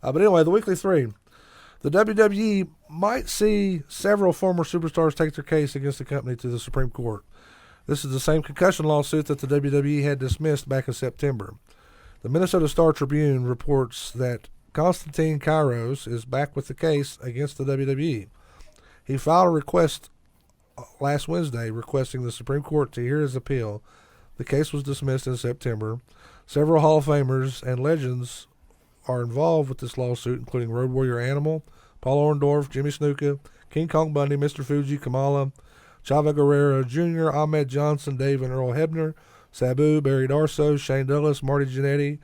But anyway, the weekly three. The WWE might see several former superstars take their case against the company to the Supreme Court. This is the same concussion lawsuit that the WWE had dismissed back in September. The Minnesota Star Tribune reports that Konstantin Kairos is back with the case against the WWE. He filed a request last Wednesday requesting the Supreme Court to hear his appeal. The case was dismissed in September. Several Hall of Famers and legends are involved with this lawsuit, including Road Warrior Animal, Paul Orndorff, Jimmy Snuka, King Kong Bundy, Mr. Fuji, Kamala, Chava Guerrero Jr., Ahmed Johnson, Dave and Earl Hebner, Sabu, Barry Darso, Shane Douglas, Marty Jannetty,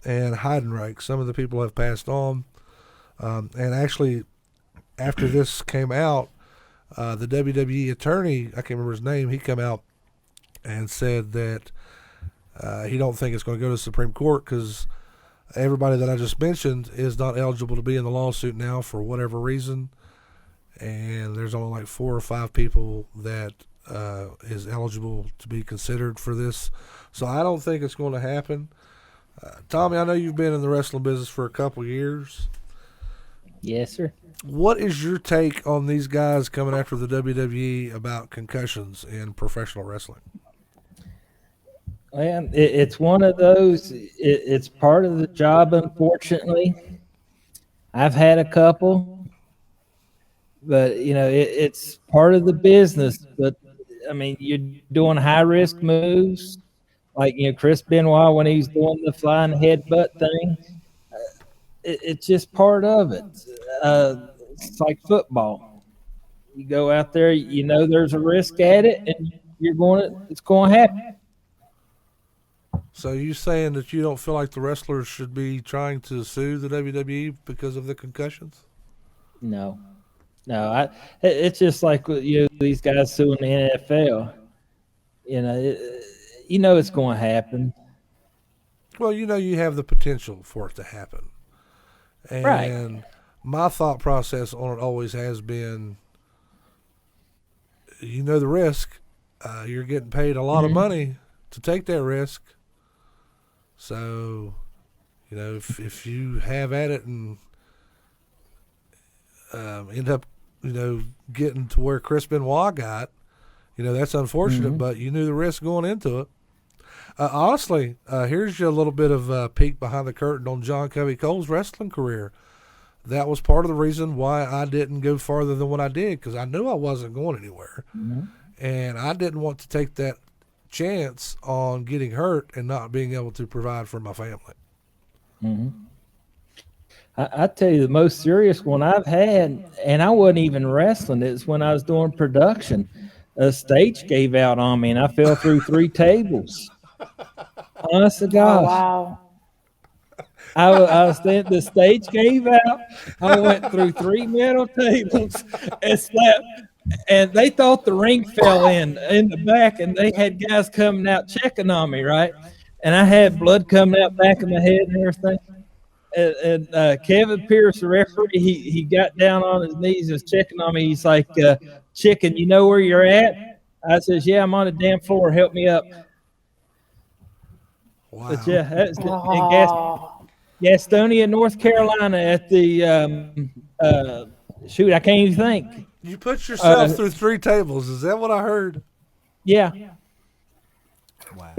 and Heidenreich. Some of the people have passed on. And actually, after this came out, the WWE attorney, I can't remember his name, he came out and said that he don't think it's going to go to the Supreme Court because everybody that I just mentioned is not eligible to be in the lawsuit now for whatever reason. And there's only like 4 or 5 people that is eligible to be considered for this. So I don't think it's going to happen. Tommy, I know you've been in the wrestling business for a couple years. Yes, sir. What is your take on these guys coming after the WWE about concussions in professional wrestling? Well, it's one of those. It's part of the job, unfortunately. I've had a couple, but it's part of the business. But I mean, you're doing high risk moves, like Chris Benoit when he's doing the flying headbutt thing. It's just part of it. It's like football. You go out there, there's a risk at it, and it's going to happen. So you saying that you don't feel like the wrestlers should be trying to sue the WWE because of the concussions? No. It's just like these guys suing the NFL. It's going to happen. Well, you have the potential for it to happen. And right. My thought process on it always has been, the risk. You're getting paid a lot of money to take that risk. So, if you have at it and end up, getting to where Chris Benoit got, that's unfortunate, but you knew the risk going into it. Honestly, here's a little bit of a peek behind the curtain on John Covey Cole's wrestling career. That was part of the reason why I didn't go farther than what I did, because I knew I wasn't going anywhere. And I didn't want to take that chance on getting hurt and not being able to provide for my family. I tell you, the most serious one I've had, and I wasn't even wrestling, it's when I was doing production. A stage gave out on me, and I fell through 3 tables. Honest to gosh. Oh, wow. I was the stage gave out. I went through 3 metal tables and slept. And they thought the ring fell in the back, and they had guys coming out checking on me, right? And I had blood coming out back of my head and everything. And Kevin Pierce, the referee, he got down on his knees, was checking on me. He's like, "Chicken, you know where you're at?" I says, "Yeah, I'm on the damn floor. Help me up." Wow. But yeah, that's in Gastonia, North Carolina, at the shoot, I can't even think. You put yourself through 3 tables. Is that what I heard? Yeah. Wow.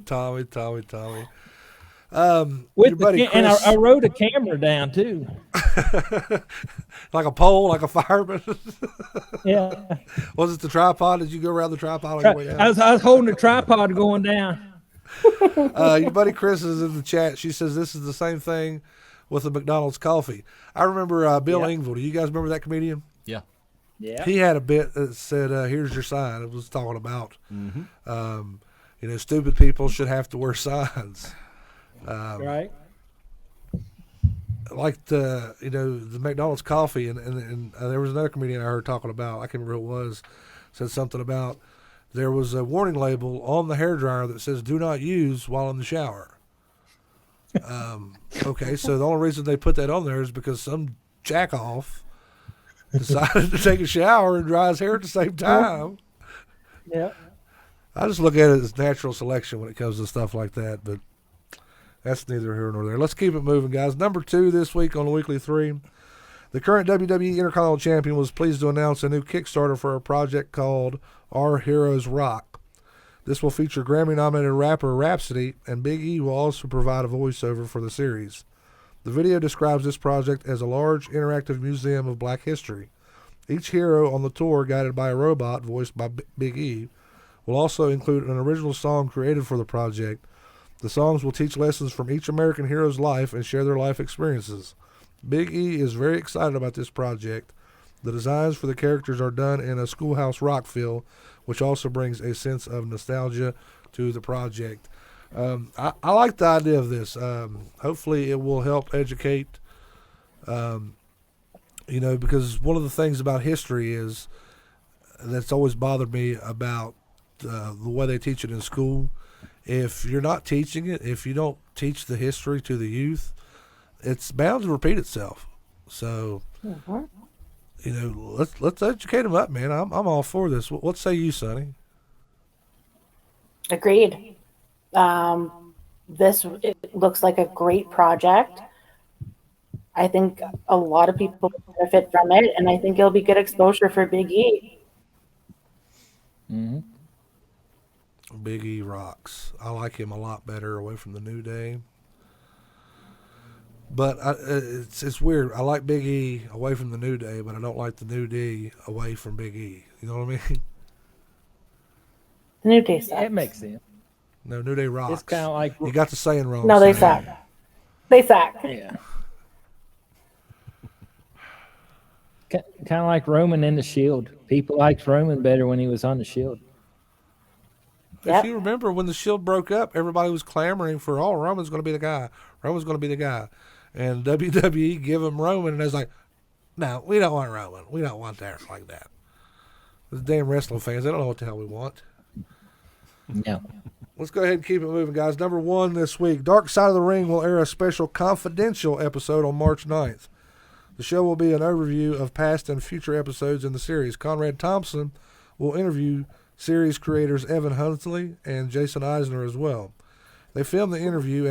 Tommy. With your buddy and I rode a camera down too. Like a pole, like a fireman. Yeah. Was it the tripod? Did you go around the tripod on your way out? I was holding the tripod going down. Your buddy Chris is in the chat. She says this is the same thing with the McDonald's coffee. I remember Bill Engvall. Do you guys remember that comedian? Yeah. Yeah. He had a bit that said, "Here's your sign." It was talking about, stupid people should have to wear signs. Right. Like the McDonald's coffee, and there was another comedian I heard talking about. I can't remember who it was. Said something about there was a warning label on the hairdryer that says "Do not use while in the shower." Okay, so the only reason they put that on there is because some jackoff decided to take a shower and dry his hair at the same time. Yeah. I just look at it as natural selection when it comes to stuff like that. But That's neither here nor there. Let's keep it moving, guys. Number 2 this week on the Weekly 3. The current WWE Intercontinental Champion was pleased to announce a new Kickstarter for a project called Our Heroes Rock. This will feature Grammy-nominated rapper Rhapsody, and Big E will also provide a voiceover for the series. The video describes this project as a large interactive museum of black history. Each hero on the tour, guided by a robot voiced by Big E, will also include an original song created for the project. The songs will teach lessons from each American hero's life and share their life experiences. Big E is very excited about this project. The designs for the characters are done in a Schoolhouse Rock feel, which also brings a sense of nostalgia to the project. I like the idea of this. Hopefully it will help educate, because one of the things about history is that's always bothered me about the way they teach it in school. If you're not teaching it, if you don't teach the history to the youth, it's bound to repeat itself. So, let's educate them up, man. I'm all for this. What say you, Sonny? Agreed. It looks like a great project. I think a lot of people benefit from it, and I think it'll be good exposure for Big E. Mm-hmm. Big E rocks. I like him a lot better away from the New Day. But it's weird. I like Big E away from the New Day, but I don't like the New Day away from Big E. You know what I mean? The New Day sucks. It makes sense. No, New Day rocks. It's kind of like You got the saying wrong. No, they Sonny. suck. They suck. yeah, kind of like Roman in the Shield. People liked Roman better when he was on the Shield. Yep. If you remember when the Shield broke up, everybody was clamoring for, Roman's going to be the guy. Roman's going to be the guy. And WWE give him Roman, and it's like, no, we don't want Roman. We don't want that like that. Those damn wrestling fans, they don't know what the hell we want. No. Let's go ahead and keep it moving, guys. Number 1 this week, Dark Side of the Ring will air a special confidential episode on March 9th. The show will be an overview of past and future episodes in the series. Conrad Thompson will interview series creators Evan Huntley and Jason Eisner as well. They filmed the interview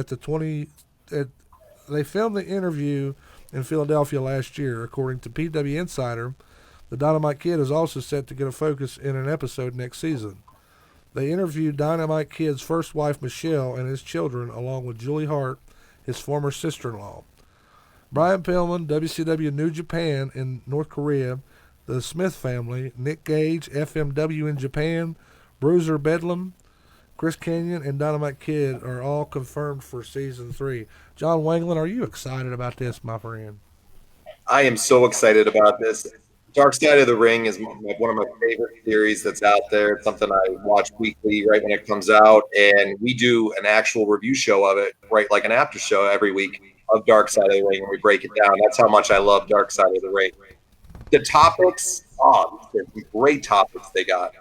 in Philadelphia last year. According to PW Insider, the Dynamite Kid is also set to get a focus in an episode next season. They interviewed Dynamite Kid's first wife Michelle and his children, along with Julie Hart, his former sister-in-law. Brian Pillman, WCW New Japan in North Korea, the Smith family, Nick Gage, FMW in Japan, Bruiser Bedlam, Chris Kanyon, and Dynamite Kid are all confirmed for Season 3. John Wangland, are you excited about this, my friend? I am so excited about this. Dark Side of the Ring is one of my favorite series that's out there. It's something I watch weekly right when it comes out, and we do an actual review show of it, right, like an after show every week of Dark Side of the Ring, and we break it down. That's how much I love Dark Side of the Ring. The topics, they're great topics they got.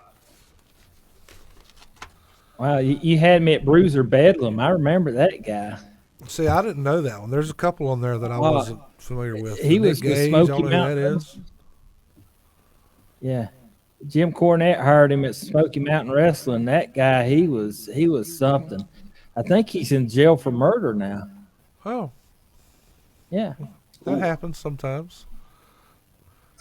Wow, you had me at Bruiser Bedlam. I remember that guy. See, I didn't know that one. There's a couple on there that I wasn't familiar with. He was Nick with Gage, Smoky y'all know who Mountain. that is? Yeah. Jim Cornette hired him at Smoky Mountain Wrestling. That guy, he was something. I think he's in jail for murder now. Oh, Yeah. that happens sometimes.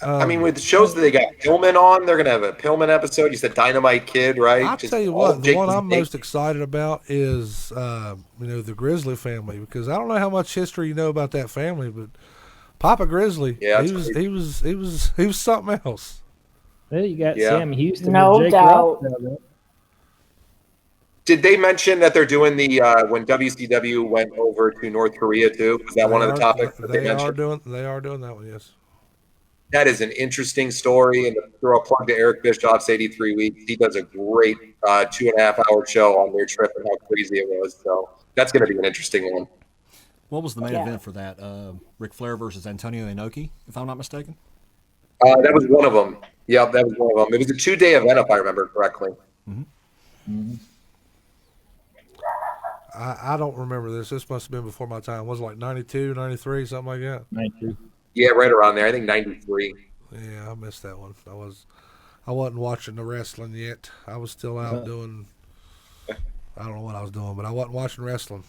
I mean, with the shows that they got Pillman on, they're going to have a Pillman episode. You said Dynamite Kid, right? I'll tell you what, the one I'm most excited about is, the Grizzly family, because I don't know how much history you know about that family, but Papa Grizzly, Yeah, he was something else. Well, you got Yeah. Sam Houston No and Jake doubt. Roberts. Did they mention that they're doing the when WCW went over to North Korea too? Was that one of the topics that they mentioned? They are doing that one, yes. That is an interesting story, and to throw a plug to Eric Bischoff's 83 Weeks. He does a great 2.5-hour show on their trip and how crazy it was. So that's going to be an interesting one. What was the main event for that? Ric Flair versus Antonio Inoki, if I'm not mistaken? That was one of them. Yeah, that was one of them. It was a 2-day event, if I remember correctly. Mm-hmm. I don't remember this. This must have been before my time. Was it like 92, 93, something like that? 92. Yeah, right around there. I think 93. Yeah, I missed that one. I wasn't watching the wrestling yet. I was still out doing. I don't know what I was doing, but I wasn't watching wrestling.